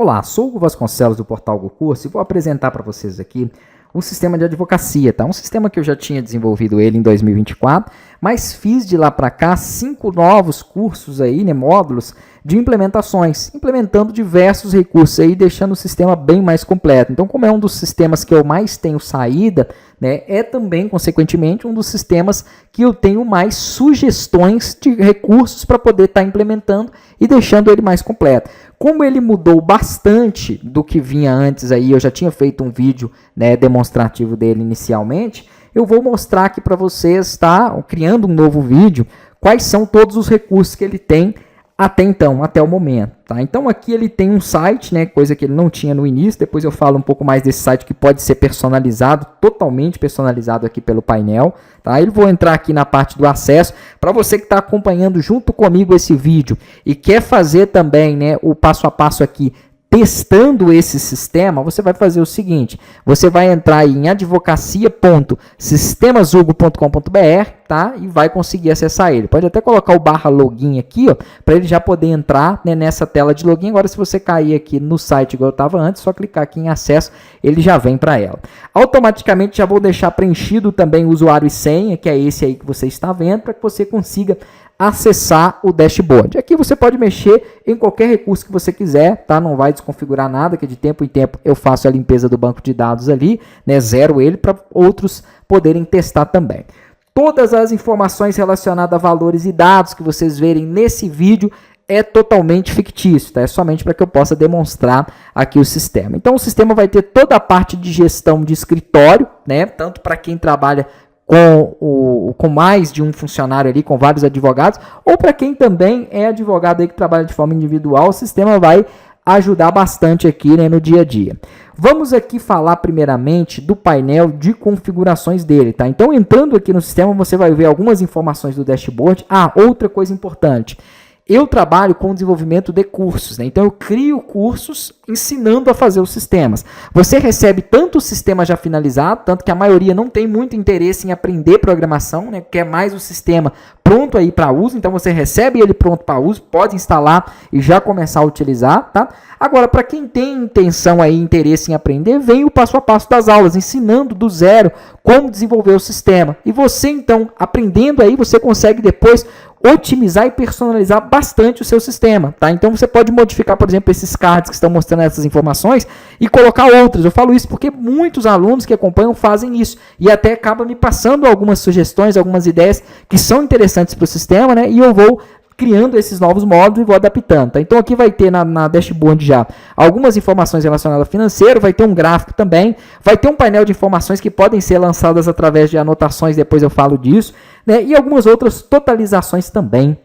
Olá, sou o Hugo Vasconcelos do Portal GoCurso e vou apresentar para vocês aqui um sistema de advocacia, tá? Um sistema que eu já tinha desenvolvido ele em 2024, mas fiz de lá para cá 5 novos cursos aí, né, módulos de implementações, implementando diversos recursos aí, deixando o sistema bem mais completo. Então, como é um dos sistemas que eu mais tenho saída, né, é também, consequentemente, um dos sistemas que eu tenho mais sugestões de recursos para poder estar implementando e deixando ele mais completo. Como ele mudou bastante do que vinha antes aí, eu já tinha feito um vídeo, né, demonstrativo dele inicialmente, eu vou mostrar aqui para vocês, tá, criando um novo vídeo, quais são todos os recursos que ele tem até então, até o momento, tá? Então aqui ele tem um site, né, coisa que ele não tinha no início, depois eu falo um pouco mais desse site que pode ser personalizado, totalmente personalizado aqui pelo painel, tá? Eu vou entrar aqui na parte do acesso, para você que está acompanhando junto comigo esse vídeo e quer fazer também, né, o passo a passo aqui, testando esse sistema, você vai fazer o seguinte, você vai entrar em advocacia.sistemazugo.com.br, tá? E vai conseguir acessar ele. Pode até colocar o /login aqui, ó, para ele já poder entrar, né, nessa tela de login. Agora, se você cair aqui no site igual eu estava antes, só clicar aqui em acesso, ele já vem para ela. Automaticamente já vou deixar preenchido também o usuário e senha, que é esse aí que você está vendo, para que você consiga acessar o dashboard. Aqui você pode mexer em qualquer recurso que você quiser, tá? Não vai desconfigurar nada, que de tempo em tempo eu faço a limpeza do banco de dados ali, né? Zero ele para outros poderem testar também. Todas as informações relacionadas a valores e dados que vocês verem nesse vídeo é totalmente fictício, tá? É somente para que eu possa demonstrar aqui o sistema. Então o sistema vai ter toda a parte de gestão de escritório, né? Tanto para quem trabalha com mais de um funcionário ali, com vários advogados, ou para quem também é advogado aí que trabalha de forma individual, o sistema vai ajudar bastante aqui, né, no dia a dia. Vamos aqui falar primeiramente do painel de configurações dele, tá? Então, entrando aqui no sistema, você vai ver algumas informações do dashboard. Ah, outra coisa importante. Eu trabalho com desenvolvimento de cursos, né? Então eu crio cursos ensinando a fazer os sistemas. Você recebe tanto o sistema já finalizado, tanto que a maioria não tem muito interesse em aprender programação, né? Quer mais o sistema pronto aí para uso, então você recebe ele pronto para uso, pode instalar e já começar a utilizar, tá? Agora, para quem tem intenção aí, interesse em aprender, vem o passo a passo das aulas, ensinando do zero como desenvolver o sistema. E você, então, aprendendo aí, você consegue depois otimizar e personalizar bastante o seu sistema, tá? Então você pode modificar, por exemplo, esses cards que estão mostrando essas informações e colocar outras. Eu falo isso porque muitos alunos que acompanham fazem isso e até acabam me passando algumas sugestões, algumas ideias que são interessantes para o sistema, né? E eu vou criando esses novos módulos e vou adaptando. Tá? Então aqui vai ter na dashboard já algumas informações relacionadas ao financeiro, vai ter um gráfico também, vai ter um painel de informações que podem ser lançadas através de anotações, depois eu falo disso, né? E algumas outras totalizações também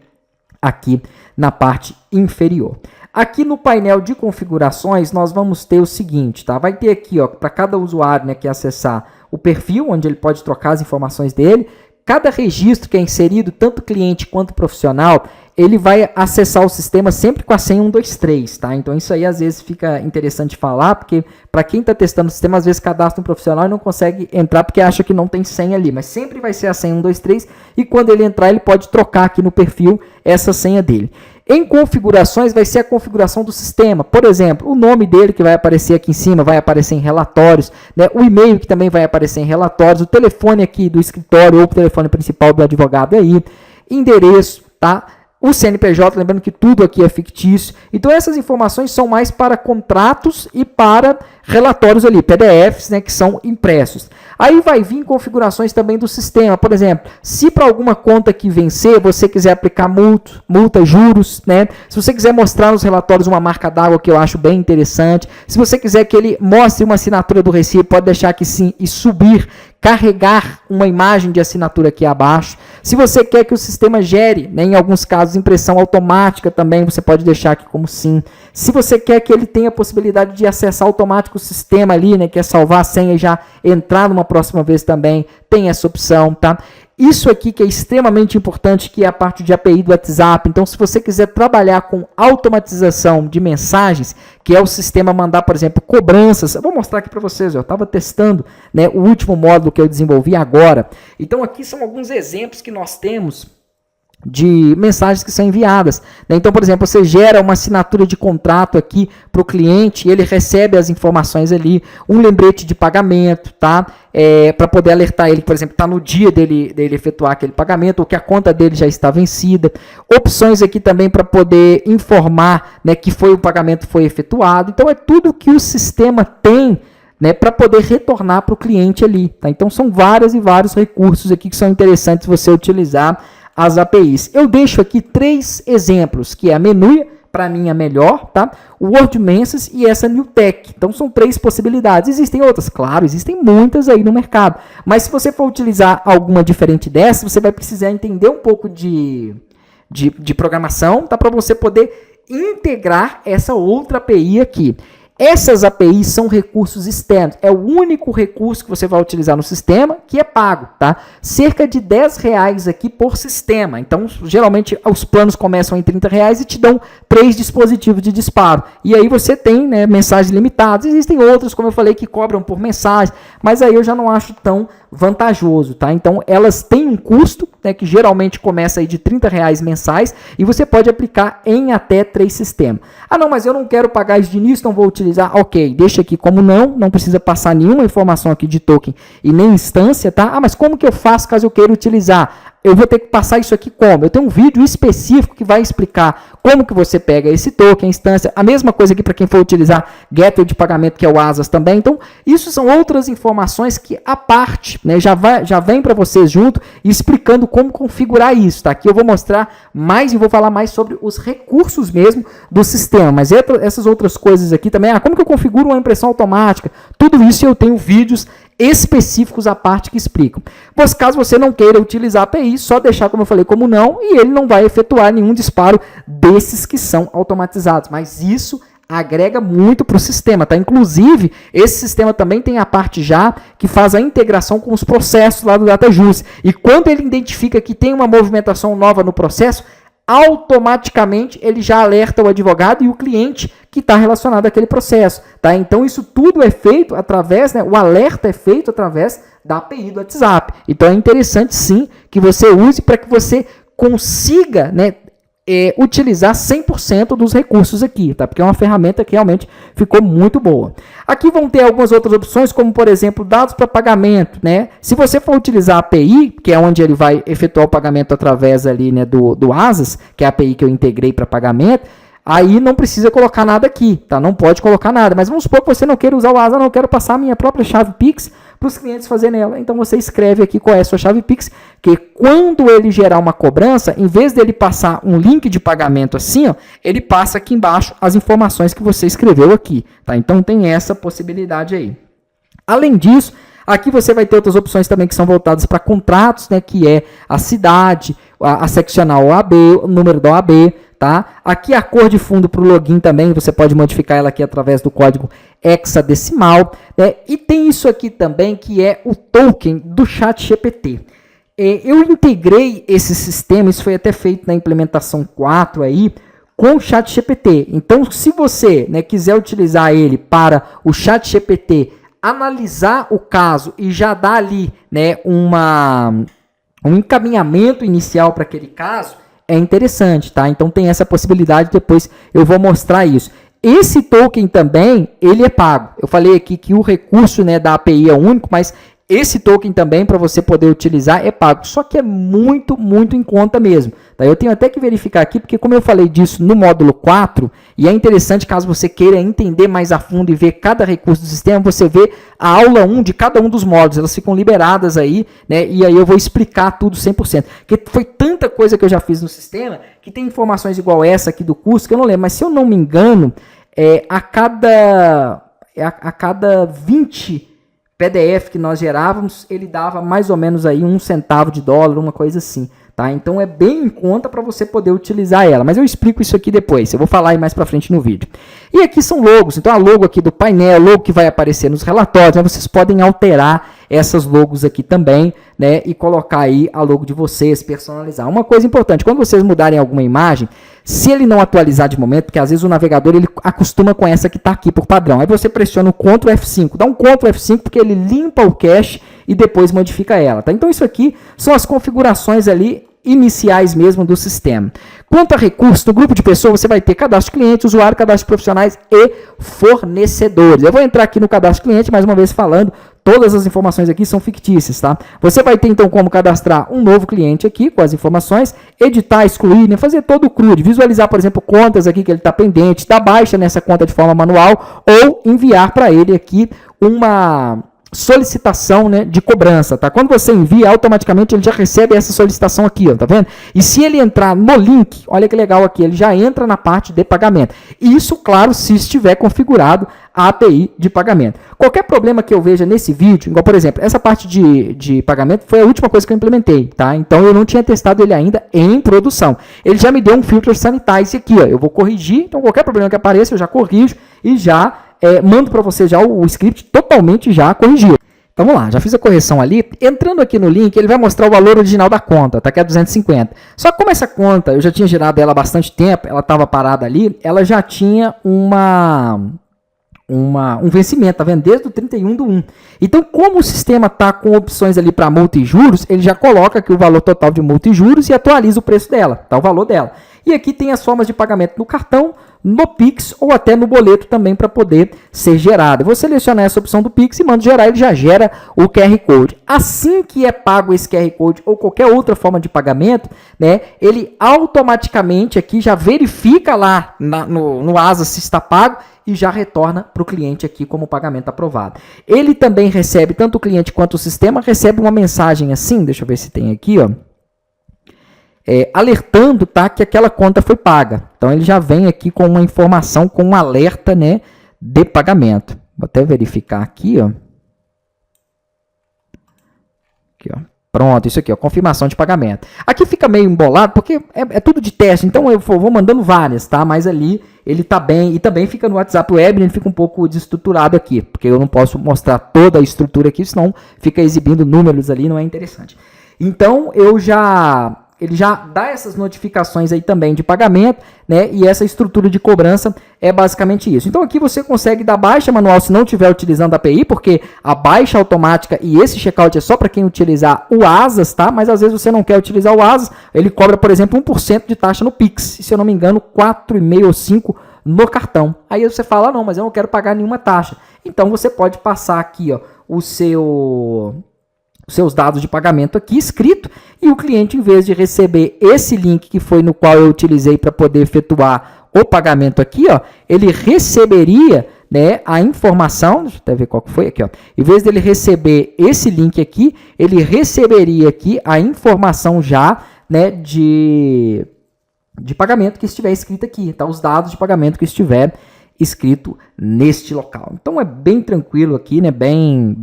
aqui na parte inferior. Aqui no painel de configurações nós vamos ter o seguinte, tá? Vai ter aqui, ó, para cada usuário, né, que acessar o perfil, onde ele pode trocar as informações dele. Cada registro que é inserido, tanto cliente quanto profissional, ele vai acessar o sistema sempre com a senha 123, tá? Então isso aí às vezes fica interessante falar, porque para quem está testando o sistema, às vezes cadastra um profissional e não consegue entrar porque acha que não tem senha ali, mas sempre vai ser a senha 123 e quando ele entrar ele pode trocar aqui no perfil essa senha dele. Em configurações vai ser a configuração do sistema, por exemplo, o nome dele que vai aparecer aqui em cima, vai aparecer em relatórios, né? O e-mail que também vai aparecer em relatórios, o telefone aqui do escritório ou o telefone principal do advogado aí, endereço, tá? O CNPJ, lembrando que tudo aqui é fictício. Então essas informações são mais para contratos e para relatórios ali, PDFs, né, que são impressos. Aí vai vir configurações também do sistema. Por exemplo, se para alguma conta que vencer, você quiser aplicar multa, juros, né? Se você quiser mostrar nos relatórios uma marca d'água que eu acho bem interessante. Se você quiser que ele mostre uma assinatura do recibo, pode deixar aqui sim e subir, carregar uma imagem de assinatura aqui abaixo. Se você quer que o sistema gere, né, em alguns casos, impressão automática também, você pode deixar aqui como sim. Se você quer que ele tenha a possibilidade de acessar automático o sistema ali, né, que é salvar a senha e já entrar numa próxima vez também, tem essa opção, tá? Isso aqui que é extremamente importante, que é a parte de API do WhatsApp. Então, se você quiser trabalhar com automatização de mensagens, que é o sistema mandar, por exemplo, cobranças. Eu vou mostrar aqui para vocês, eu estava testando, né, o último módulo que eu desenvolvi agora. Então, aqui são alguns exemplos que nós temos de mensagens que são enviadas, né? Então, por exemplo, você gera uma assinatura de contrato aqui para o cliente, ele recebe as informações ali, um lembrete de pagamento, tá? Para poder alertar ele, por exemplo, está no dia dele efetuar aquele pagamento, ou que a conta dele já está vencida. Opções aqui também para poder informar, né, que o pagamento foi efetuado. Então, é tudo que o sistema tem, né, para poder retornar para o cliente ali, tá? Então, são vários e vários recursos aqui que são interessantes você utilizar as APIs. Eu deixo aqui 3 exemplos, que é a Menuia, para mim a melhor, tá? O WordMenses e essa NewTek. Então são 3 possibilidades. Existem outras? Claro, existem muitas aí no mercado. Mas se você for utilizar alguma diferente dessa, você vai precisar entender um pouco de programação, tá? Para você poder integrar essa outra API aqui. Essas APIs são recursos externos. É o único recurso que você vai utilizar no sistema que é pago, tá? Cerca de R$10 aqui por sistema. Então, geralmente, os planos começam em R$30 e te dão 3 dispositivos de disparo. E aí você tem, né, mensagens limitadas. Existem outros, como eu falei, que cobram por mensagem, mas aí eu já não acho tão vantajoso, tá? Então, elas têm um custo, né, que geralmente começa aí de R$30 mensais e você pode aplicar em até 3 sistemas. Ah, não, mas eu não quero pagar isso de início, não vou utilizar. Ok, deixa aqui como não precisa passar nenhuma informação aqui de token e nem instância, tá? Ah, mas como que eu faço caso eu queira utilizar? Eu vou ter que passar isso aqui como? Eu tenho um vídeo específico que vai explicar como que você pega esse token, a instância, a mesma coisa aqui para quem for utilizar gateway de pagamento, que é o ASAS também. Então, isso são outras informações que a parte, né, já vem para vocês junto, explicando como configurar isso, tá? Aqui eu vou mostrar mais e vou falar mais sobre os recursos mesmo do sistema, mas essas outras coisas aqui também, como que eu configuro uma impressão automática? Tudo isso eu tenho vídeos específicos à parte que explicam. Mas caso você não queira utilizar a API, só deixar, como eu falei, como não, e ele não vai efetuar nenhum disparo desses que são automatizados. Mas isso agrega muito para o sistema, tá? Inclusive, esse sistema também tem a parte já que faz a integração com os processos lá do DataJuice. E quando ele identifica que tem uma movimentação nova no processo, automaticamente ele já alerta o advogado e o cliente que está relacionado àquele processo, tá? Então isso tudo é feito através, né, o alerta é feito através da API do WhatsApp. Então é interessante sim que você use para que você consiga, né, utilizar 100% dos recursos aqui, tá? Porque é uma ferramenta que realmente ficou muito boa. Aqui vão ter algumas outras opções, como por exemplo, dados para pagamento, né? Se você for utilizar a API, que é onde ele vai efetuar o pagamento através ali, né, do ASAS, que é a API que eu integrei para pagamento, aí não precisa colocar nada aqui, tá? Não pode colocar nada. Mas vamos supor que você não queira usar o ASAS, não quero passar a minha própria chave Pix para os clientes fazerem nela. Então você escreve aqui qual é a sua chave Pix, que quando ele gerar uma cobrança, em vez dele passar um link de pagamento assim, ó, ele passa aqui embaixo as informações que você escreveu aqui, tá? Então tem essa possibilidade aí. Além disso, aqui você vai ter outras opções também que são voltadas para contratos, né, que é a cidade, a seccional OAB, o número da OAB, tá? Aqui a cor de fundo para o login também, você pode modificar ela aqui através do código hexadecimal, né? E tem isso aqui também que é o token do ChatGPT. Eu integrei esse sistema, isso foi até feito na implementação 4 aí, com o ChatGPT. Então, se você, né, quiser utilizar ele para o ChatGPT analisar o caso e já dar ali, né, um encaminhamento inicial para aquele caso, é interessante, tá? Então tem essa possibilidade, depois eu vou mostrar isso. Esse token também, ele é pago. Eu falei aqui que o recurso, né, da API é único, mas esse token também, para você poder utilizar, é pago. Só que é muito, muito em conta mesmo. Tá? Eu tenho até que verificar aqui, porque como eu falei disso no módulo 4, e é interessante caso você queira entender mais a fundo e ver cada recurso do sistema, você vê a aula 1 de cada um dos módulos. Elas ficam liberadas aí, né? E aí eu vou explicar tudo 100%. Porque foi tanta coisa que eu já fiz no sistema, que tem informações igual essa aqui do curso, que eu não lembro. Mas se eu não me engano, a cada 20 PDF que nós gerávamos, ele dava mais ou menos aí $0,01, uma coisa assim, tá? Então é bem em conta para você poder utilizar ela, mas eu explico isso aqui depois, eu vou falar aí mais para frente no vídeo. E aqui são logos, então a logo aqui do painel, logo que vai aparecer nos relatórios, né? Vocês podem alterar essas logos aqui também, né? E colocar aí a logo de vocês, personalizar. Uma coisa importante, quando vocês mudarem alguma imagem, se ele não atualizar de momento, porque às vezes o navegador ele acostuma com essa que está aqui por padrão, aí você pressiona o Ctrl F5, dá um Ctrl F5 porque ele limpa o cache e depois modifica ela, tá? Então isso aqui são as configurações ali iniciais mesmo do sistema. Quanto a recursos, no grupo de pessoas, você vai ter cadastro de cliente, usuário, cadastro de profissionais e fornecedores. Eu vou entrar aqui no cadastro de cliente, mais uma vez falando, todas as informações aqui são fictícias, tá? Você vai ter, então, como cadastrar um novo cliente aqui, com as informações, editar, excluir, né? Fazer todo o CRUD, visualizar, por exemplo, contas aqui que ele está pendente, dar baixa nessa conta de forma manual, ou enviar para ele aqui uma solicitação, né, de cobrança, tá? Quando você envia, automaticamente ele já recebe essa solicitação aqui, ó, tá vendo? E se ele entrar no link, olha que legal aqui, ele já entra na parte de pagamento. Isso, claro, se estiver configurado a API de pagamento. Qualquer problema que eu veja nesse vídeo, igual, por exemplo, essa parte de pagamento foi a última coisa que eu implementei, tá? Então, eu não tinha testado ele ainda em produção. Ele já me deu um filter sanitize aqui, ó. Eu vou corrigir, então qualquer problema que apareça, eu já corrijo e já mando para você já o script totalmente já corrigido. Então vamos lá, já fiz a correção ali. Entrando aqui no link, ele vai mostrar o valor original da conta, tá? Que é 250. Só que como essa conta, eu já tinha gerado ela há bastante tempo, ela estava parada ali, ela já tinha um vencimento, tá vendo? Desde o 31/1. Então, como o sistema está com opções ali para multa e juros, ele já coloca aqui o valor total de multa e juros e atualiza o preço dela, tá? O valor dela. E aqui tem as formas de pagamento no cartão, no Pix ou até no boleto também para poder ser gerado. Eu vou selecionar essa opção do Pix e mando gerar, ele já gera o QR Code. Assim que é pago esse QR Code ou qualquer outra forma de pagamento, né, ele automaticamente aqui já verifica lá no Asa se está pago e já retorna para o cliente aqui como pagamento aprovado. Ele também recebe, tanto o cliente quanto o sistema, recebe uma mensagem assim, deixa eu ver se tem aqui, ó. Alertando, tá, que aquela conta foi paga. Então, ele já vem aqui com uma informação, com um alerta, né, de pagamento. Vou até verificar aqui, ó. Aqui, ó. Pronto, isso aqui, ó, confirmação de pagamento. Aqui fica meio embolado, porque é tudo de teste, então eu vou mandando várias, tá? Mas ali ele tá bem, e também fica no WhatsApp Web, ele fica um pouco desestruturado aqui, porque eu não posso mostrar toda a estrutura aqui, senão fica exibindo números ali, não é interessante. Então, ele já dá essas notificações aí também de pagamento, né? E essa estrutura de cobrança é basicamente isso. Então aqui você consegue dar baixa manual se não estiver utilizando a API, porque a baixa automática e esse checkout é só para quem utilizar o Asas, tá? Mas às vezes você não quer utilizar o Asas, ele cobra, por exemplo, 1% de taxa no Pix, e, se eu não me engano, 4,5 ou 5 no cartão. Aí você fala, não, mas eu não quero pagar nenhuma taxa. Então você pode passar aqui, ó, os seus dados de pagamento aqui escrito, e o cliente, em vez de receber esse link que foi no qual eu utilizei para poder efetuar o pagamento aqui, ó, ele receberia, né, a informação, deixa eu até ver qual que foi aqui, ó. Em vez dele receber esse link aqui, ele receberia aqui a informação já, né, de pagamento que estiver escrito aqui, tá? Os dados de pagamento que estiver escrito neste local. Então é bem tranquilo aqui, né, bem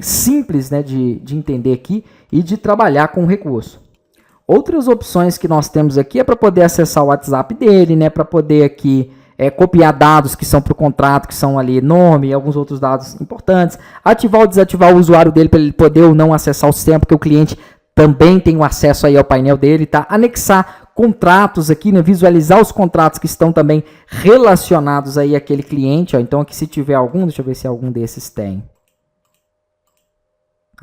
simples, né, de entender aqui e de trabalhar com o recurso. Outras opções que nós temos aqui é para poder acessar o WhatsApp dele, né, para poder aqui copiar dados que são para o contrato, que são ali nome e alguns outros dados importantes, ativar ou desativar o usuário dele para ele poder ou não acessar o sistema, porque o cliente também tem o acesso aí ao painel dele, tá? Anexar contratos aqui, né, visualizar os contratos que estão também relacionados aí àquele cliente, ó. Então aqui se tiver algum, deixa eu ver se algum desses tem.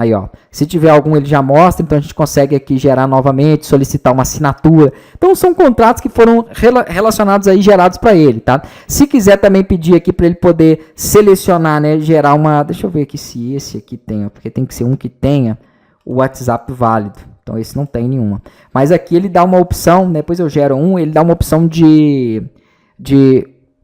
Aí, ó, se tiver algum ele já mostra, então a gente consegue aqui gerar novamente, solicitar uma assinatura. Então são contratos que foram relacionados aí, gerados para ele, tá? Se quiser também pedir aqui para ele poder selecionar, né, gerar uma, deixa eu ver aqui se esse aqui tem, porque tem que ser um que tenha o WhatsApp válido. Então esse não tem nenhuma. Mas aqui ele dá uma opção, né, depois eu gero um, ele dá uma opção de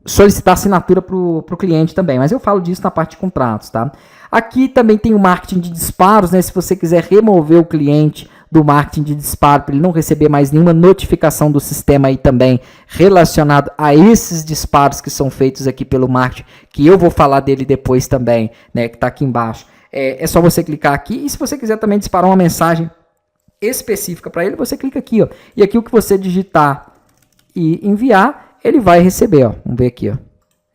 solicitar assinatura para o cliente também, mas eu falo disso na parte de contratos, tá? Aqui também tem o marketing de disparos, né? Se você quiser remover o cliente do marketing de disparo, para ele não receber mais nenhuma notificação do sistema aí também relacionado a esses disparos que são feitos aqui pelo marketing, que eu vou falar dele depois também, né? Que está aqui embaixo. É só você clicar aqui, e se você quiser também disparar uma mensagem específica para ele, você clica aqui, ó. E aqui o que você digitar e enviar, ele vai receber, ó. Vamos ver aqui, ó.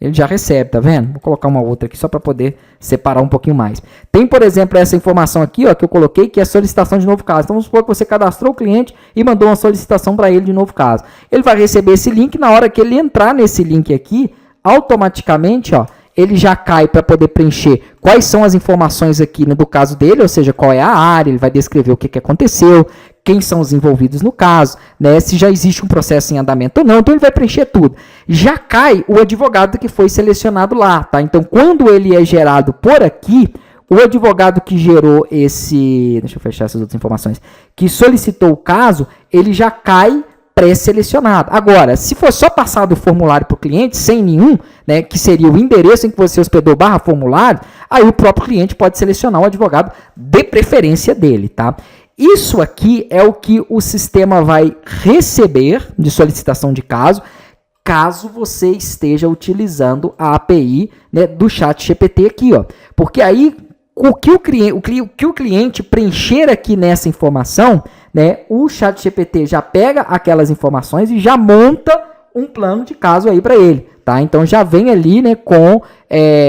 Ele já recebe, tá vendo? Vou colocar uma outra aqui só para poder separar um pouquinho mais. Tem, por exemplo, essa informação aqui, ó, que eu coloquei, que é a solicitação de novo caso. Então, vamos supor que você cadastrou o cliente e mandou uma solicitação para ele de novo caso. Ele vai receber esse link, na hora que ele entrar nesse link aqui, automaticamente, ó, ele já cai para poder preencher quais são as informações aqui no caso dele, ou seja, qual é a área, ele vai descrever o que aconteceu, quem são os envolvidos no caso, né, se já existe um processo em andamento ou não, então ele vai preencher tudo. Já cai o advogado que foi selecionado lá, tá? Então, quando ele é gerado por aqui, o advogado que gerou deixa eu fechar essas outras informações, que solicitou o caso, ele já cai pré-selecionado. Agora, se for só passado o formulário para o cliente, sem nenhum, né, que seria o endereço em que você hospedou /formulário, aí o próprio cliente pode selecionar o advogado de preferência dele, tá? Isso aqui é o que o sistema vai receber de solicitação de caso você esteja utilizando a API, né, do ChatGPT aqui, ó. Porque aí o que o cliente preencher aqui nessa informação, né, o ChatGPT já pega aquelas informações e já monta um plano de caso aí para ele, tá? Então já vem ali, né, com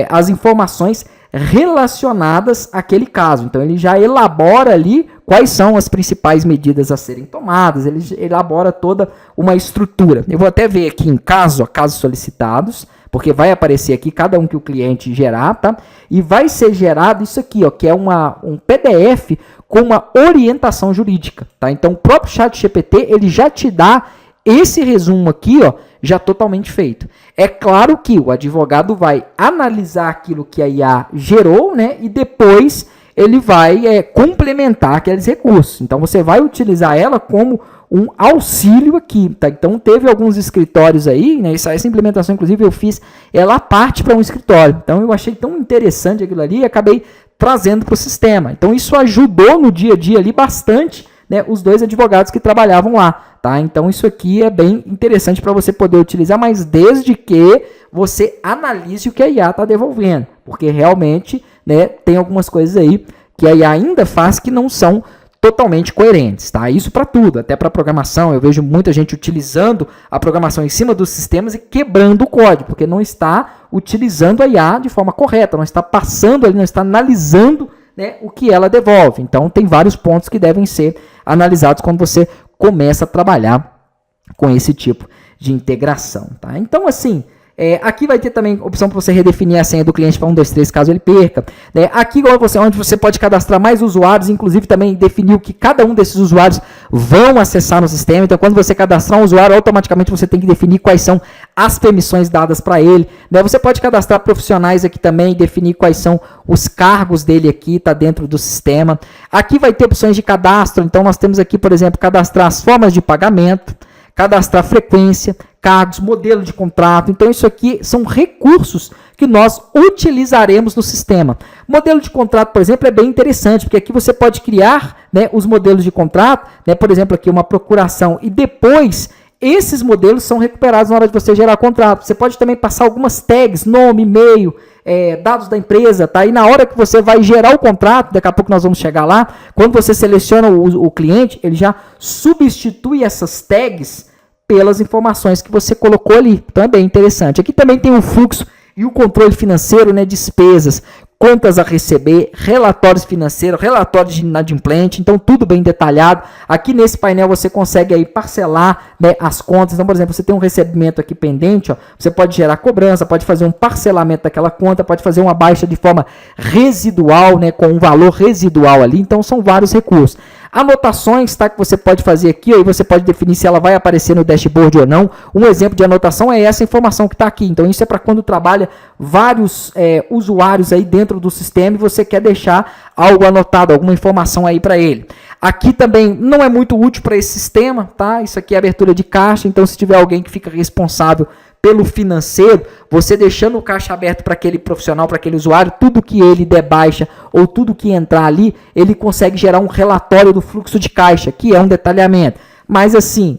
as informações relacionadas àquele caso. Então ele já elabora ali quais são as principais medidas a serem tomadas, ele elabora toda uma estrutura. Eu vou até ver aqui em casos solicitados, porque vai aparecer aqui cada um que o cliente gerar, tá? E vai ser gerado isso aqui, ó, que é um PDF com uma orientação jurídica, tá? Então o próprio ChatGPT, ele já te dá esse resumo aqui, ó, já totalmente feito. É claro que o advogado vai analisar aquilo que a IA gerou, né? E depois ele vai complementar aqueles recursos. Então você vai utilizar ela como um auxílio aqui, tá? Então teve alguns escritórios aí, né? Essa implementação, inclusive, eu fiz ela à parte para um escritório. Então eu achei tão interessante aquilo ali e acabei trazendo para o sistema. Então isso ajudou no dia a dia ali bastante, né, os dois advogados que trabalhavam lá, tá? Então isso aqui é bem interessante para você poder utilizar, mas desde que você analise o que a IA está devolvendo, porque realmente, né, tem algumas coisas aí que a IA ainda faz que não são totalmente coerentes, tá? Isso para tudo, até para programação. Eu vejo muita gente utilizando a programação em cima dos sistemas e quebrando o código, porque não está utilizando a IA de forma correta, não está passando ali, não está analisando, né, o que ela devolve. Então tem vários pontos que devem ser analisados quando você começa a trabalhar com esse tipo de integração, tá? Então, assim, aqui vai ter também opção para você redefinir a senha do cliente para 1, 2, 3, caso ele perca, né? Aqui onde você pode cadastrar mais usuários, inclusive também definir o que cada um desses usuários vão acessar no sistema. Então, quando você cadastrar um usuário, automaticamente você tem que definir quais são as permissões dadas para ele, né? Você pode cadastrar profissionais aqui também, definir quais são os cargos dele aqui, tá dentro do sistema. Aqui vai ter opções de cadastro. Então, nós temos aqui, por exemplo, cadastrar as formas de pagamento, cadastrar frequência, cargos, modelo de contrato. Então, isso aqui são recursos que nós utilizaremos no sistema. Modelo de contrato, por exemplo, é bem interessante, porque aqui você pode criar, né, os modelos de contrato, né, por exemplo, aqui uma procuração, e depois esses modelos são recuperados na hora de você gerar contrato. Você pode também passar algumas tags, nome, e-mail, dados da empresa, tá? E na hora que você vai gerar o contrato, daqui a pouco nós vamos chegar lá, quando você seleciona o cliente, ele já substitui essas tags pelas informações que você colocou ali. Então é bem interessante. Aqui também tem o fluxo e o controle financeiro, né, despesas, contas a receber, relatórios financeiros, relatórios de inadimplente, então tudo bem detalhado. Aqui nesse painel você consegue aí parcelar, né, as contas. Então, por exemplo, você tem um recebimento aqui pendente, ó, você pode gerar cobrança, pode fazer um parcelamento daquela conta, pode fazer uma baixa de forma residual, né, com um valor residual ali. Então são vários recursos. Anotações, tá, que você pode fazer aqui, aí você pode definir se ela vai aparecer no dashboard ou não. Um exemplo de anotação é essa informação que está aqui. Então isso é para quando trabalha vários usuários aí dentro do sistema e você quer deixar algo anotado, alguma informação aí para ele. Aqui também não é muito útil para esse sistema, tá? Isso aqui é abertura de caixa, então se tiver alguém que fica responsável pelo financeiro, você deixando o caixa aberto para aquele profissional, para aquele usuário, tudo que ele der baixa ou tudo que entrar ali, ele consegue gerar um relatório do fluxo de caixa, que é um detalhamento. Mas assim,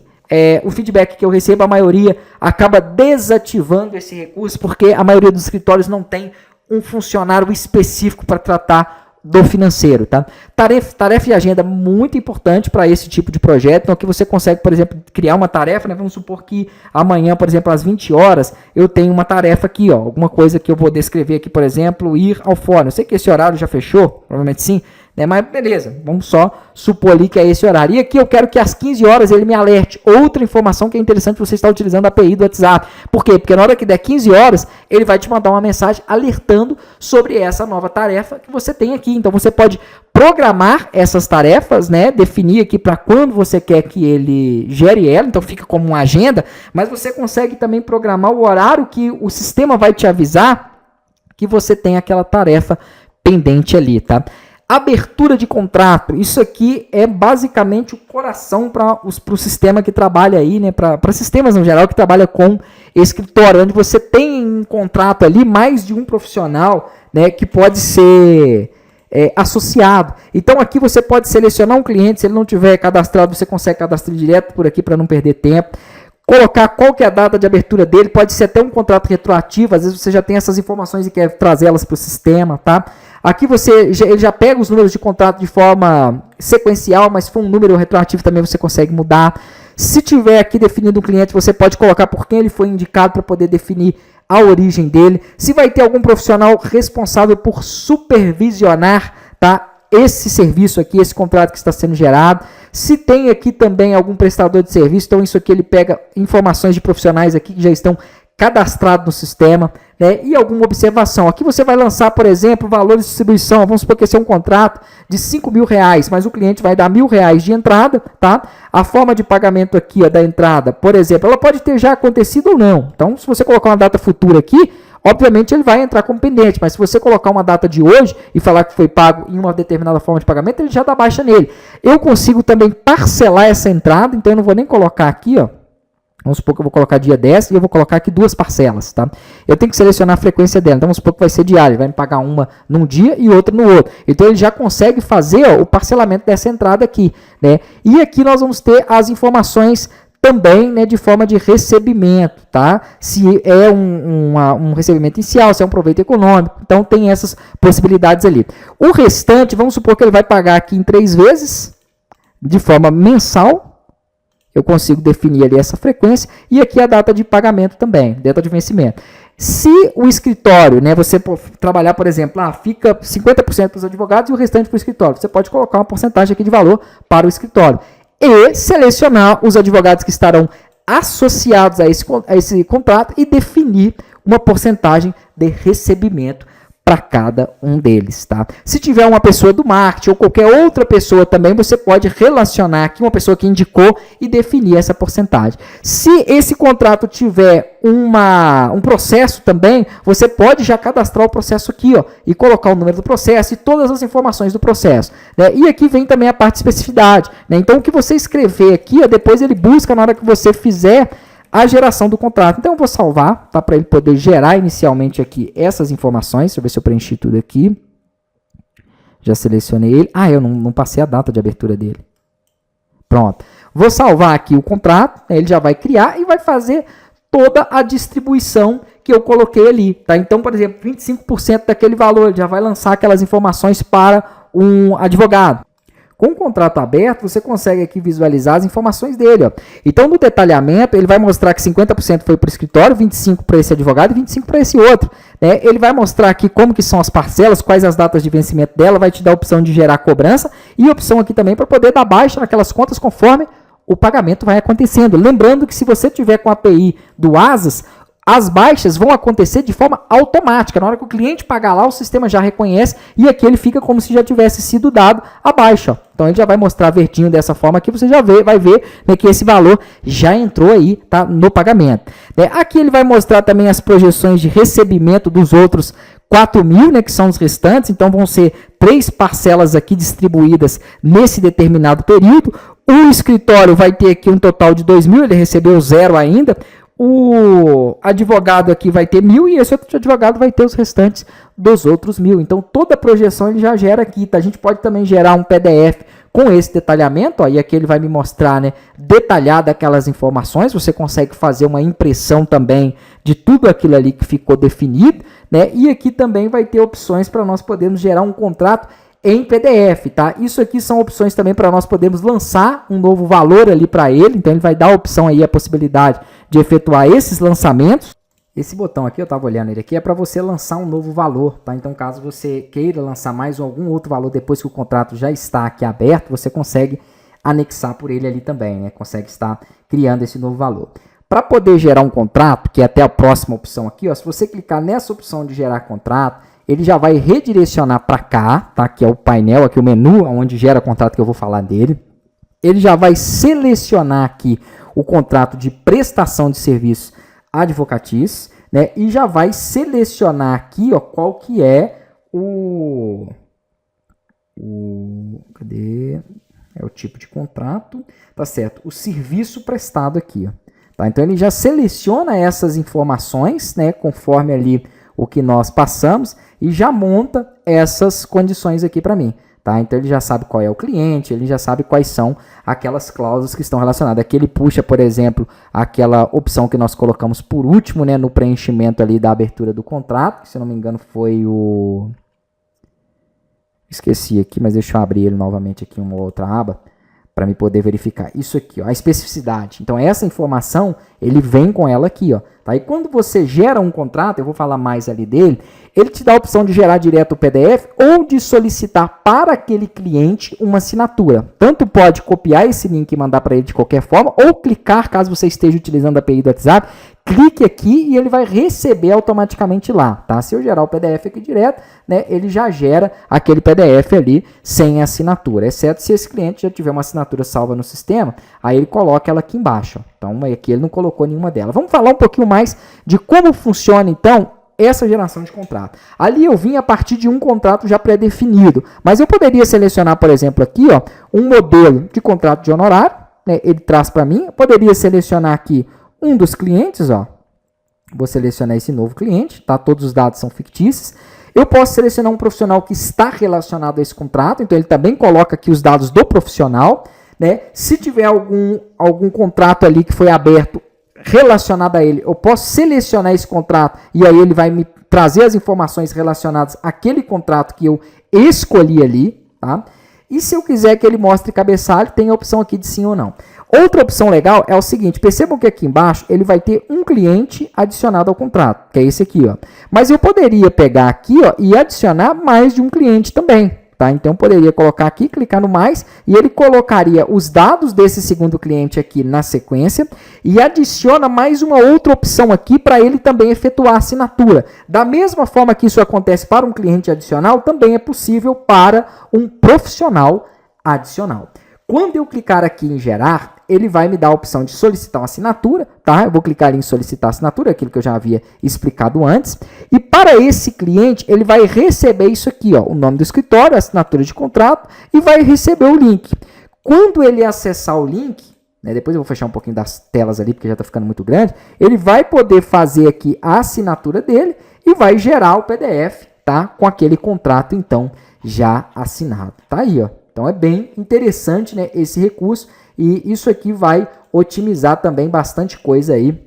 o feedback que eu recebo, a maioria acaba desativando esse recurso, porque a maioria dos escritórios não tem um funcionário específico para tratar do financeiro, tá? Tarefa e agenda muito importante para esse tipo de projeto. Então aqui você consegue, por exemplo, criar uma tarefa, né? Vamos supor que amanhã, por exemplo, às 20 horas, eu tenho uma tarefa aqui, ó, alguma coisa que eu vou descrever aqui, por exemplo, ir ao fórum. Eu sei que esse horário já fechou, provavelmente sim, né? Mas beleza, vamos só supor ali que é esse horário. E aqui eu quero que às 15 horas ele me alerte. Outra informação que é interessante, você está utilizando a API do WhatsApp. Por quê? Porque na hora que der 15 horas, ele vai te mandar uma mensagem alertando sobre essa nova tarefa que você tem aqui. Então você pode programar essas tarefas, né? Definir aqui para quando você quer que ele gere ela, então fica como uma agenda, mas você consegue também programar o horário que o sistema vai te avisar que você tem aquela tarefa pendente ali, tá? Abertura de contrato, isso aqui é basicamente o coração para o sistema que trabalha aí, né? Para sistemas no geral que trabalha com escritório, onde você tem um contrato ali, mais de um profissional, né? Que pode ser associado. Então aqui você pode selecionar um cliente, se ele não tiver cadastrado, você consegue cadastrar direto por aqui para não perder tempo. Colocar qual que é a data de abertura dele, pode ser até um contrato retroativo, às vezes você já tem essas informações e quer trazê-las para o sistema, tá? Aqui ele já pega os números de contrato de forma sequencial, mas se for um número retroativo também você consegue mudar. Se tiver aqui definido um cliente, você pode colocar por quem ele foi indicado para poder definir a origem dele. Se vai ter algum profissional responsável por supervisionar, tá? Esse serviço aqui, esse contrato que está sendo gerado. Se tem aqui também algum prestador de serviço, então isso aqui ele pega informações de profissionais aqui que já estão cadastrados no sistema, né? E alguma observação. Aqui você vai lançar, por exemplo, valor de distribuição. Vamos supor que esse é um contrato de R$5.000, mas o cliente vai dar R$1.000 de entrada, tá? A forma de pagamento aqui, ó, da entrada, por exemplo, ela pode ter já acontecido ou não. Então, se você colocar uma data futura aqui, obviamente ele vai entrar como pendente, mas se você colocar uma data de hoje e falar que foi pago em uma determinada forma de pagamento, ele já dá baixa nele. Eu consigo também parcelar essa entrada, então eu não vou nem colocar aqui, ó. Vamos supor que eu vou colocar dia 10 e eu vou colocar aqui 2 parcelas, tá? Eu tenho que selecionar a frequência dela. Então vamos supor que vai ser diária, ele vai me pagar uma num dia e outra no outro. Então ele já consegue fazer, ó, o parcelamento dessa entrada aqui, né? E aqui nós vamos ter as informações também, né, de forma de recebimento, tá? Se é um recebimento inicial, se é um proveito econômico, então tem essas possibilidades ali. O restante, vamos supor que ele vai pagar aqui em 3 vezes, de forma mensal, eu consigo definir ali essa frequência, e aqui a data de pagamento também, data de vencimento. Se o escritório, né, você trabalhar, por exemplo, fica 50% para os advogados e o restante para o escritório, você pode colocar uma porcentagem aqui de valor para o escritório. E selecionar os advogados que estarão associados a esse contrato e definir uma porcentagem de recebimento para cada um deles, tá? Se tiver uma pessoa do marketing ou qualquer outra pessoa também, você pode relacionar aqui uma pessoa que indicou e definir essa porcentagem. Se esse contrato tiver um processo também, você pode já cadastrar o processo aqui, ó, e colocar o número do processo e todas as informações do processo, né? E aqui vem também a parte de especificidade, né? Então o que você escrever aqui, ó, depois ele busca na hora que você fizer a geração do contrato. Então eu vou salvar, tá, para ele poder gerar inicialmente aqui essas informações. Deixa eu ver se eu preenchi tudo aqui. Já selecionei ele. Eu não passei a data de abertura dele. Pronto. Vou salvar aqui o contrato, né, ele já vai criar e vai fazer toda a distribuição que eu coloquei ali, tá? Então, por exemplo, 25% daquele valor, ele já vai lançar aquelas informações para um advogado. Com o contrato aberto, você consegue aqui visualizar as informações dele, ó. Então, no detalhamento, ele vai mostrar que 50% foi para o escritório, 25% para esse advogado e 25% para esse outro, né? Ele vai mostrar aqui como que são as parcelas, quais as datas de vencimento dela, vai te dar a opção de gerar cobrança e opção aqui também para poder dar baixa naquelas contas conforme o pagamento vai acontecendo. Lembrando que se você tiver com a API do Asas, as baixas vão acontecer de forma automática. Na hora que o cliente pagar lá, o sistema já reconhece e aqui ele fica como se já tivesse sido dado a baixa. Então ele já vai mostrar verdinho dessa forma aqui, você já vai ver, né, que esse valor já entrou aí, tá, no pagamento. Aqui ele vai mostrar também as projeções de recebimento dos outros 4.000, né, que são os restantes. Então vão ser 3 parcelas aqui distribuídas nesse determinado período. O escritório vai ter aqui um total de 2.000, ele recebeu 0 ainda. O advogado aqui vai ter 1.000 e esse outro advogado vai ter os restantes dos outros 1.000. Então, toda a projeção ele já gera aqui, tá? A gente pode também gerar um PDF com esse detalhamento, ó, e aqui ele vai me mostrar, né, detalhado aquelas informações. Você consegue fazer uma impressão também de tudo aquilo ali que ficou definido, né? E aqui também vai ter opções para nós podermos gerar um contrato em PDF, tá? Isso aqui são opções também para nós podermos lançar um novo valor ali para ele. Então ele vai dar a opção aí, a possibilidade de efetuar esses lançamentos. Esse botão aqui, eu estava olhando ele aqui, é para você lançar um novo valor, tá? Então, caso você queira lançar mais algum outro valor depois que o contrato já está aqui aberto, você consegue anexar por ele ali também, né? Consegue estar criando esse novo valor. Para poder gerar um contrato, que é até a próxima opção aqui, ó, se você clicar nessa opção de gerar contrato, ele já vai redirecionar para cá, tá? Que é o painel, aqui o menu, onde gera contrato, que eu vou falar dele. Ele já vai selecionar aqui o contrato de prestação de serviços advocatícios, né? E já vai selecionar aqui, ó, qual que é cadê? É o tipo de contrato, tá certo? O serviço prestado aqui, ó. Tá? Então ele já seleciona essas informações, né, conforme ali o que nós passamos e já monta essas condições aqui para mim. Tá? Então ele já sabe qual é o cliente, ele já sabe quais são aquelas cláusulas que estão relacionadas. Aqui ele puxa, por exemplo, aquela opção que nós colocamos por último, né, no preenchimento ali da abertura do contrato, que se não me engano foi o... Esqueci aqui, mas deixa eu abrir ele novamente aqui em uma outra aba para me poder verificar. Isso aqui, ó, a especificidade. Então essa informação, ele vem com ela aqui, ó. Tá? E quando você gera um contrato, eu vou falar mais ali dele, ele te dá a opção de gerar direto o PDF ou de solicitar para aquele cliente uma assinatura. Tanto pode copiar esse link e mandar para ele de qualquer forma, ou clicar, caso você esteja utilizando a API do WhatsApp, clique aqui e ele vai receber automaticamente lá. Tá? Se eu gerar o PDF aqui direto, né, ele já gera aquele PDF ali sem assinatura, exceto se esse cliente já tiver uma assinatura salva no sistema, aí ele coloca ela aqui embaixo. Ó. Então aqui ele não colocou nenhuma delas. Vamos falar um pouquinho mais de como funciona então essa geração de contrato. Ali eu vim a partir de um contrato já pré-definido, mas eu poderia selecionar, por exemplo, aqui, ó, um modelo de contrato de honorário, né, ele traz para mim, eu poderia selecionar aqui um dos clientes, ó, vou selecionar esse novo cliente, tá? Todos os dados são fictícios. Eu posso selecionar um profissional que está relacionado a esse contrato, então ele também coloca aqui os dados do profissional, né? Se tiver algum contrato ali que foi aberto relacionado a ele, eu posso selecionar esse contrato e aí ele vai me trazer as informações relacionadas àquele contrato que eu escolhi ali, tá? E se eu quiser que ele mostre cabeçalho, tem a opção aqui de sim ou não. Outra opção legal é o seguinte, percebam que aqui embaixo ele vai ter um cliente adicionado ao contrato, que é esse aqui, ó. Mas eu poderia pegar aqui, ó, e adicionar mais de um cliente também. Tá? Então, eu poderia colocar aqui, clicar no mais, e ele colocaria os dados desse segundo cliente aqui na sequência e adiciona mais uma outra opção aqui para ele também efetuar a assinatura. Da mesma forma que isso acontece para um cliente adicional, também é possível para um profissional adicional. Quando eu clicar aqui em gerar, ele vai me dar a opção de solicitar uma assinatura, tá? Eu vou clicar ali em solicitar assinatura, aquilo que eu já havia explicado antes. E para esse cliente, ele vai receber isso aqui, ó, o nome do escritório, a assinatura de contrato, e vai receber o link. Quando ele acessar o link, né, depois eu vou fechar um pouquinho das telas ali, porque já está ficando muito grande, ele vai poder fazer aqui a assinatura dele e vai gerar o PDF, tá? Com aquele contrato, então, já assinado. Tá aí, ó. Então, é bem interessante, né, esse recurso. E isso aqui vai otimizar também bastante coisa aí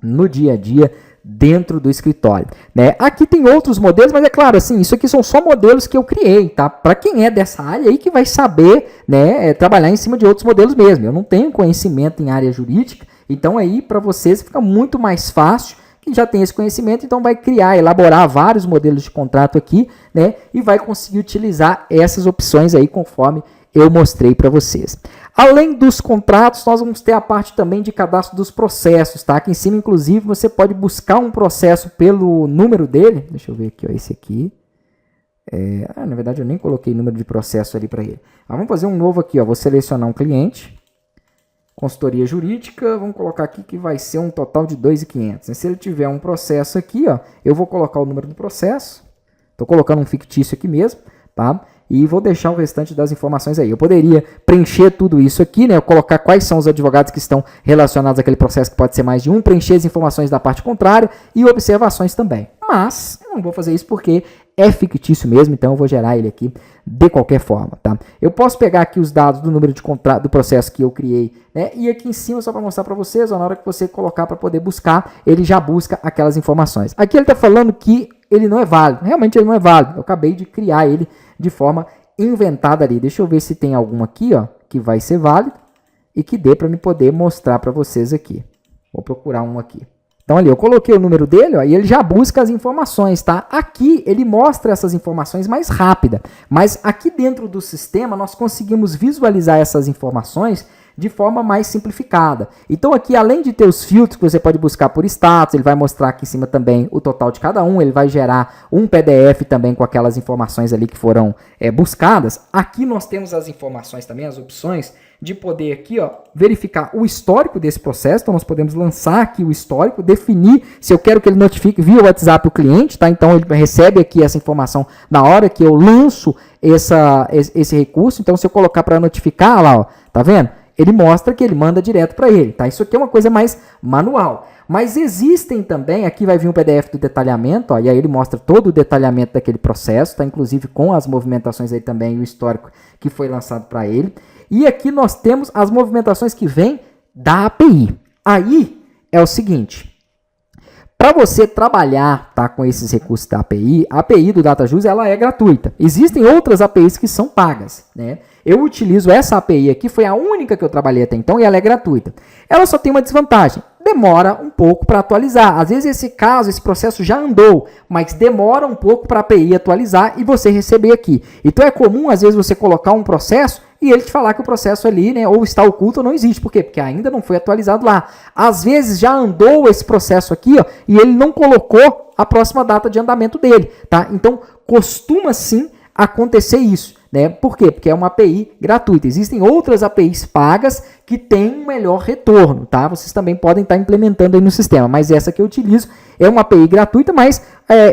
no dia a dia dentro do escritório, né? Aqui tem outros modelos, mas é claro, assim, isso aqui são só modelos que eu criei, tá? Para quem é dessa área aí que vai saber, né, trabalhar em cima de outros modelos mesmo. Eu não tenho conhecimento em área jurídica, então aí para vocês fica muito mais fácil. Quem já tem esse conhecimento, então vai criar, elaborar vários modelos de contrato aqui, né? E vai conseguir utilizar essas opções aí conforme eu mostrei para vocês. Além dos contratos, nós vamos ter a parte também de cadastro dos processos, tá? Aqui em cima, inclusive, você pode buscar um processo pelo número dele. Deixa eu ver aqui, ó, esse aqui. Na verdade, eu nem coloquei número de processo ali para ele. Vamos fazer um novo aqui, ó. Vou selecionar um cliente. Consultoria jurídica, vamos colocar aqui que vai ser um total de 2.500. Se ele tiver um processo aqui, ó, eu vou colocar o número do processo. Estou colocando um fictício aqui mesmo, tá? E vou deixar o restante das informações aí. Eu poderia preencher tudo isso aqui, né? Eu colocar quais são os advogados que estão relacionados àquele processo, que pode ser mais de um, preencher as informações da parte contrária e observações também. Mas eu não vou fazer isso porque é fictício mesmo, então eu vou gerar ele aqui de qualquer forma, tá? Eu posso pegar aqui os dados do número de contrato do processo que eu criei, né? E aqui em cima, só para mostrar para vocês, ó, na hora que você colocar para poder buscar, ele já busca aquelas informações. Aqui ele está falando que ele não é válido. Realmente ele não é válido. Eu acabei de criar ele de forma inventada ali. Deixa eu ver se tem algum aqui, ó, que vai ser válido e que dê para me poder mostrar para vocês aqui. Vou procurar um aqui. Então ali, eu coloquei o número dele, ó, e ele já busca as informações, tá? Aqui ele mostra essas informações mais rápida, mas aqui dentro do sistema nós conseguimos visualizar essas informações de forma mais simplificada. Então aqui, além de ter os filtros que você pode buscar por status, ele vai mostrar aqui em cima também o total de cada um, ele vai gerar um PDF também com aquelas informações ali que foram buscadas. Aqui nós temos as informações também, as opções de poder aqui, ó, verificar o histórico desse processo. Então nós podemos lançar aqui o histórico, definir se eu quero que ele notifique via WhatsApp o cliente, tá? Então ele recebe aqui essa informação na hora que eu lanço esse recurso. Então se eu colocar para notificar lá, ó, tá vendo? Ele mostra que ele manda direto para ele, tá? Isso aqui é uma coisa mais manual. Mas existem também, aqui vai vir um PDF do detalhamento, ó, e aí ele mostra todo o detalhamento daquele processo, tá? Inclusive com as movimentações aí também, o histórico que foi lançado para ele. E aqui nós temos as movimentações que vêm da API. Aí é o seguinte, para você trabalhar, tá, com esses recursos da API, a API do DataJus ela é gratuita. Existem outras APIs que são pagas, né? Eu utilizo essa API aqui, foi a única que eu trabalhei até então e ela é gratuita. Ela só tem uma desvantagem, demora um pouco para atualizar. Às vezes esse processo já andou, mas demora um pouco para a API atualizar e você receber aqui. Então é comum, às vezes, você colocar um processo e ele te falar que o processo ali, né, ou está oculto ou não existe. Por quê? Porque ainda não foi atualizado lá. Às vezes já andou esse processo aqui, ó, e ele não colocou a próxima data de andamento dele, tá? Então costuma sim acontecer isso, né? Por quê? Porque é uma API gratuita. Existem outras APIs pagas que têm um melhor retorno, tá? Vocês também podem estar implementando aí no sistema, mas essa que eu utilizo é uma API gratuita, mas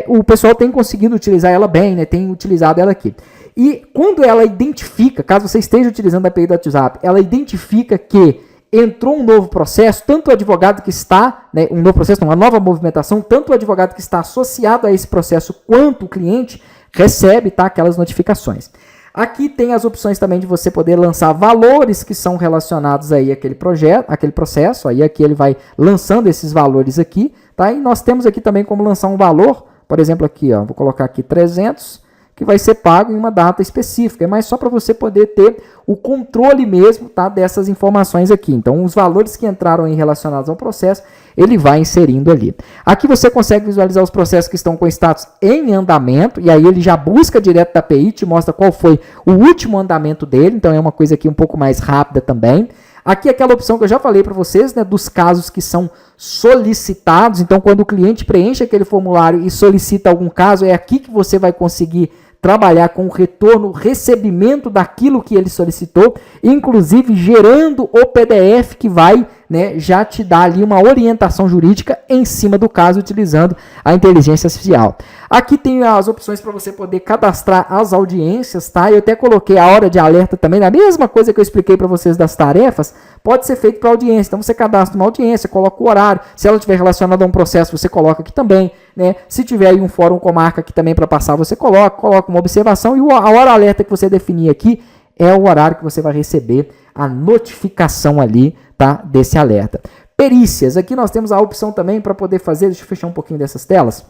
o pessoal tem conseguido utilizar ela bem, né? Tem utilizado ela aqui. E quando ela identifica, caso você esteja utilizando a API do WhatsApp, ela identifica que entrou um novo processo, tanto o advogado que está, né, um novo processo, uma nova movimentação, tanto o advogado que está associado a esse processo quanto o cliente recebe, tá, aquelas notificações. Aqui tem as opções também de você poder lançar valores que são relacionados aí àquele projeto, àquele processo. Aí aqui ele vai lançando esses valores aqui, tá? E nós temos aqui também como lançar um valor, por exemplo aqui, ó, vou colocar aqui 300, que vai ser pago em uma data específica. É mais só para você poder ter o controle mesmo, tá, dessas informações aqui. Então, os valores que entraram aí relacionados ao processo, ele vai inserindo ali. Aqui você consegue visualizar os processos que estão com status em andamento, e aí ele já busca direto da API, te mostra qual foi o último andamento dele, então é uma coisa aqui um pouco mais rápida também. Aqui aquela opção que eu já falei para vocês, né, dos casos que são solicitados. Então, quando o cliente preenche aquele formulário e solicita algum caso, é aqui que você vai conseguir trabalhar com o retorno, recebimento daquilo que ele solicitou, inclusive gerando o PDF que vai, né, já te dar ali uma orientação jurídica em cima do caso, utilizando a inteligência artificial. Aqui tem as opções para você poder cadastrar as audiências, tá? Eu até coloquei a hora de alerta também, na mesma coisa que eu expliquei para vocês das tarefas, pode ser feito para audiência. Então você cadastra uma audiência, coloca o horário, se ela estiver relacionada a um processo, você coloca aqui também, né? Se tiver aí um fórum comarca aqui também para passar, você coloca uma observação, e a hora alerta que você definir aqui é o horário que você vai receber a notificação ali, tá, desse alerta. Perícias, aqui nós temos a opção também para poder fazer, deixa eu fechar um pouquinho dessas telas,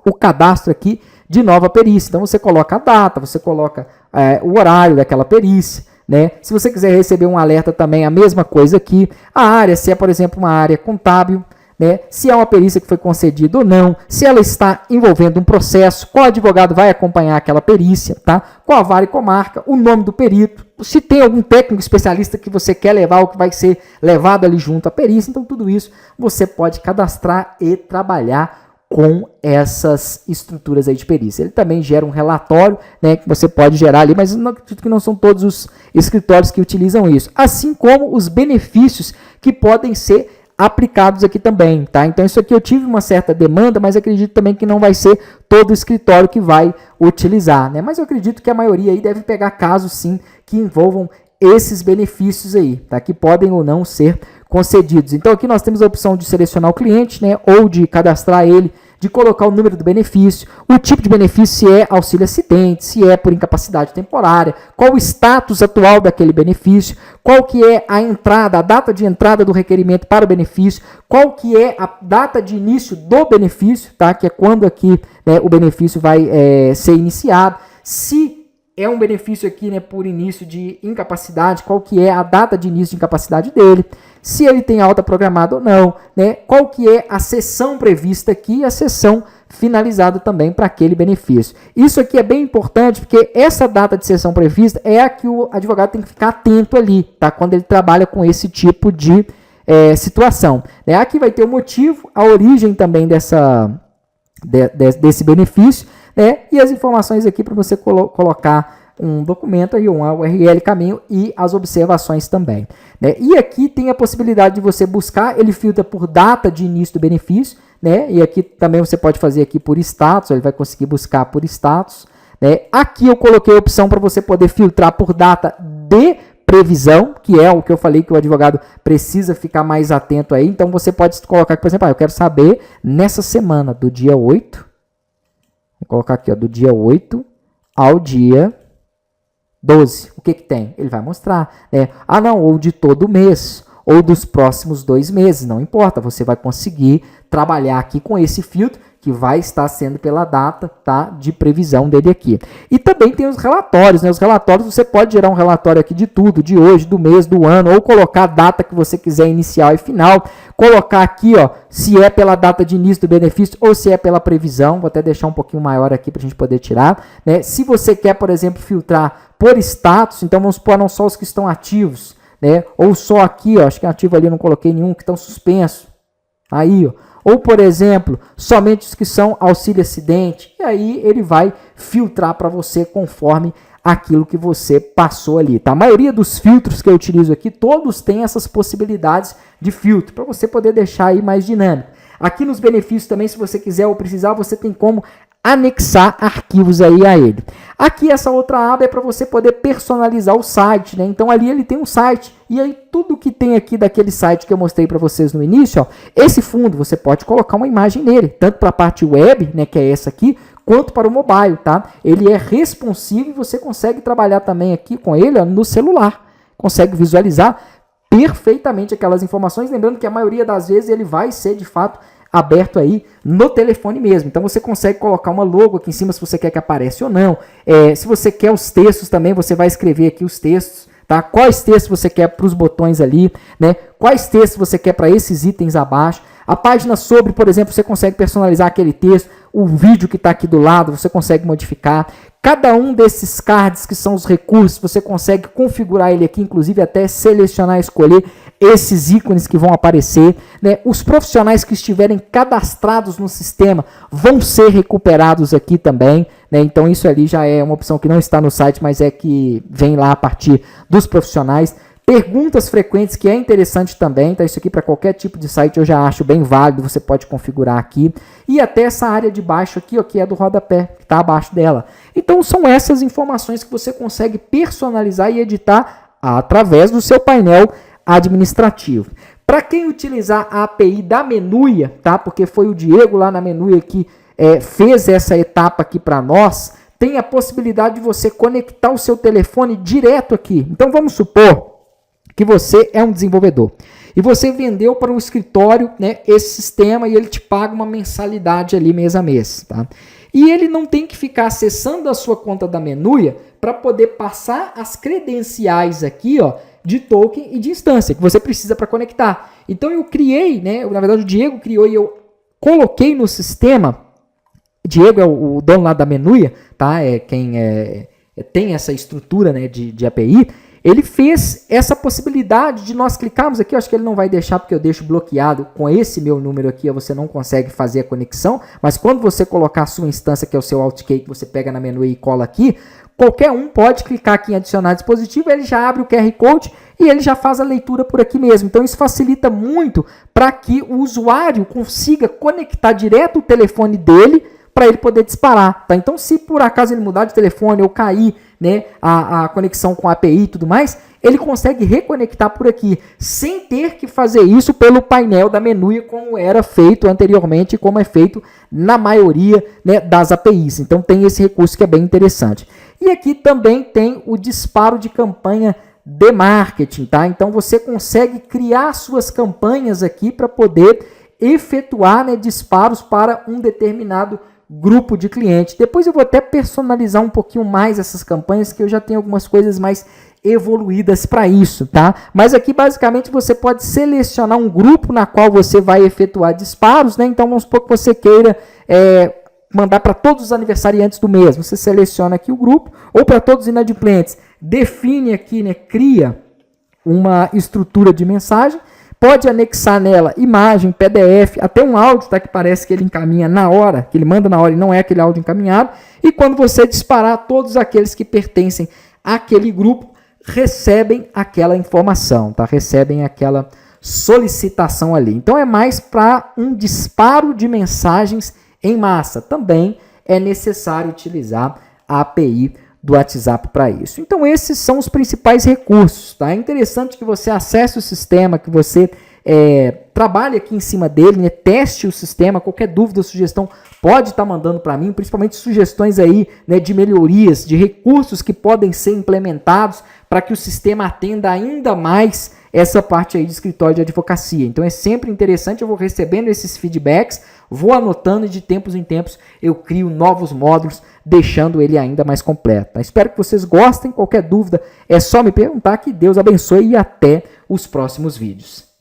o cadastro aqui de nova perícia. Então você coloca a data, você coloca o horário daquela perícia, né? Se você quiser receber um alerta também, a mesma coisa aqui. A área, se é, por exemplo, uma área contábil, né? Se é uma perícia que foi concedida ou não, se ela está envolvendo um processo, qual advogado vai acompanhar aquela perícia, tá? Qual a vara e comarca, o nome do perito, se tem algum técnico especialista que você quer levar ou que vai ser levado ali junto à perícia. Então tudo isso você pode cadastrar e trabalhar com essas estruturas aí de perícia. Ele também gera um relatório, né, que você pode gerar ali, mas não acredito que não são todos os escritórios que utilizam isso. Assim como os benefícios que podem ser aplicados aqui também, tá? Então isso aqui eu tive uma certa demanda, mas acredito também que não vai ser todo escritório que vai utilizar, né? Mas eu acredito que a maioria aí deve pegar casos sim que envolvam esses benefícios aí, tá? Que podem ou não ser concedidos. Então aqui nós temos a opção de selecionar o cliente, né? Ou de cadastrar ele, de colocar o número do benefício, o tipo de benefício, se é auxílio acidente, se é por incapacidade temporária, qual o status atual daquele benefício, qual que é a entrada, a data de entrada do requerimento para o benefício, qual que é a data de início do benefício, tá? Que é quando aqui, né, o benefício vai ser iniciado, se é um benefício aqui, né, por início de incapacidade, qual que é a data de início de incapacidade dele, se ele tem alta programada ou não, né, qual que é a sessão prevista aqui e a sessão finalizada também para aquele benefício. Isso aqui é bem importante porque essa data de sessão prevista é a que o advogado tem que ficar atento ali, tá, quando ele trabalha com esse tipo de situação. Né? Aqui vai ter o motivo, a origem também desse benefício, né? E as informações aqui para você colocar um documento aí, um URL, caminho e as observações também. Né? E aqui tem a possibilidade de você buscar, ele filtra por data de início do benefício, né? E aqui também você pode fazer aqui por status, ele vai conseguir buscar por status. Né? Aqui eu coloquei a opção para você poder filtrar por data de previsão, que é o que eu falei que o advogado precisa ficar mais atento aí. Então você pode colocar, por exemplo, eu quero saber nessa semana do dia 8, vou colocar aqui, ó, do dia 8 ao dia 12. O que tem? Ele vai mostrar. Né? Ah, não, ou de todo mês, ou dos próximos 2 meses, não importa. Você vai conseguir trabalhar aqui com esse filtro, que vai estar sendo pela data, tá, de previsão dele aqui. E também tem os relatórios, né? Os relatórios, você pode gerar um relatório aqui de tudo, de hoje, do mês, do ano, ou colocar a data que você quiser inicial e final, colocar aqui, ó, se é pela data de início do benefício ou se é pela previsão, vou até deixar um pouquinho maior aqui para a gente poder tirar, né? Se você quer, por exemplo, filtrar por status, então vamos supor, não só os que estão ativos, né? Ou só aqui, ó, acho que ativo ali eu não coloquei nenhum, que estão suspensos, aí, ó. Ou, por exemplo, somente os que são auxílio acidente. E aí ele vai filtrar para você conforme aquilo que você passou ali. Tá? A maioria dos filtros que eu utilizo aqui, todos têm essas possibilidades de filtro, para você poder deixar aí mais dinâmico. Aqui nos benefícios também, se você quiser ou precisar, você tem como anexar arquivos aí a ele. Aqui essa outra aba é para você poder personalizar o site, né? Então ali ele tem um site e aí tudo que tem aqui daquele site que eu mostrei para vocês no início, ó, esse fundo você pode colocar uma imagem nele, tanto para a parte web, né, que é essa aqui, quanto para o mobile, tá? Ele é responsivo e você consegue trabalhar também aqui com ele, ó, no celular, consegue visualizar perfeitamente aquelas informações, lembrando que a maioria das vezes ele vai ser de fato aberto aí no telefone mesmo. Então você consegue colocar uma logo aqui em cima se você quer que apareça ou não. Se você quer os textos também, você vai escrever aqui os textos, tá? Quais textos você quer para os botões ali, né? Quais textos você quer para esses itens abaixo. A página sobre, por exemplo, você consegue personalizar aquele texto, o vídeo que está aqui do lado, você consegue modificar. Cada um desses cards, que são os recursos, você consegue configurar ele aqui, inclusive até selecionar, escolher esses ícones que vão aparecer. Né? Os profissionais que estiverem cadastrados no sistema vão ser recuperados aqui também. Né? Então isso ali já é uma opção que não está no site, mas é que vem lá a partir dos profissionais. Perguntas frequentes, que é interessante também, tá? Isso aqui para qualquer tipo de site eu já acho bem válido, você pode configurar aqui. E até essa área de baixo aqui, ó, que é do rodapé, que está abaixo dela. Então são essas informações que você consegue personalizar e editar através do seu painel administrativo. Para quem utilizar a API da Menuia, tá? Porque foi o Diego lá na Menuia que fez essa etapa aqui para nós, tem a possibilidade de você conectar o seu telefone direto aqui. Então vamos supor que você é um desenvolvedor e você vendeu para um escritório, né, esse sistema e ele te paga uma mensalidade ali mês a mês. Tá? E ele não tem que ficar acessando a sua conta da Menuia para poder passar as credenciais aqui, ó, de token e de instância que você precisa para conectar. Então eu criei, né, na verdade o Diego criou e eu coloquei no sistema. Diego é o dono lá da Menuia, tá? É quem tem essa estrutura, né, de API. Ele fez essa possibilidade de nós clicarmos aqui, eu acho que ele não vai deixar porque eu deixo bloqueado com esse meu número aqui, você não consegue fazer a conexão, mas quando você colocar a sua instância, que é o seu Altkey, você pega na menu e cola aqui, qualquer um pode clicar aqui em adicionar dispositivo, ele já abre o QR Code e ele já faz a leitura por aqui mesmo. Então isso facilita muito para que o usuário consiga conectar direto o telefone dele para ele poder disparar. Tá? Então se por acaso ele mudar de telefone ou cair, né, a conexão com a API e tudo mais, ele consegue reconectar por aqui, sem ter que fazer isso pelo painel da Menuia, como era feito anteriormente e como é feito na maioria, né, das APIs. Então tem esse recurso que é bem interessante. E aqui também tem o disparo de campanha de marketing. Tá? Então você consegue criar suas campanhas aqui para poder efetuar, né, disparos para um determinado grupo de cliente. Depois eu vou até personalizar um pouquinho mais essas campanhas, que eu já tenho algumas coisas mais evoluídas para isso, tá? Mas aqui basicamente você pode selecionar um grupo na qual você vai efetuar disparos, né? Então vamos supor que você queira mandar para todos os aniversariantes do mês. Você seleciona aqui o grupo, ou para todos os inadimplentes. Define aqui, né? Cria uma estrutura de mensagem. Pode anexar nela imagem, PDF, até um áudio, tá? Que parece que ele encaminha na hora, que ele manda na hora e não é aquele áudio encaminhado. E quando você disparar, todos aqueles que pertencem àquele grupo recebem aquela informação, tá? Recebem aquela solicitação ali. Então é mais para um disparo de mensagens em massa. Também é necessário utilizar a API do WhatsApp para isso. Então esses são os principais recursos, tá? É interessante que você acesse o sistema, que você trabalhe aqui em cima dele, né? Teste o sistema. Qualquer dúvida ou sugestão pode estar mandando para mim, principalmente sugestões aí, né, de melhorias, de recursos que podem ser implementados para que o sistema atenda ainda mais essa parte aí de escritório de advocacia. Então é sempre interessante, eu vou recebendo esses feedbacks, vou anotando e de tempos em tempos eu crio novos módulos, deixando ele ainda mais completo. Espero que vocês gostem. Qualquer dúvida é só me perguntar. Que Deus abençoe e até os próximos vídeos.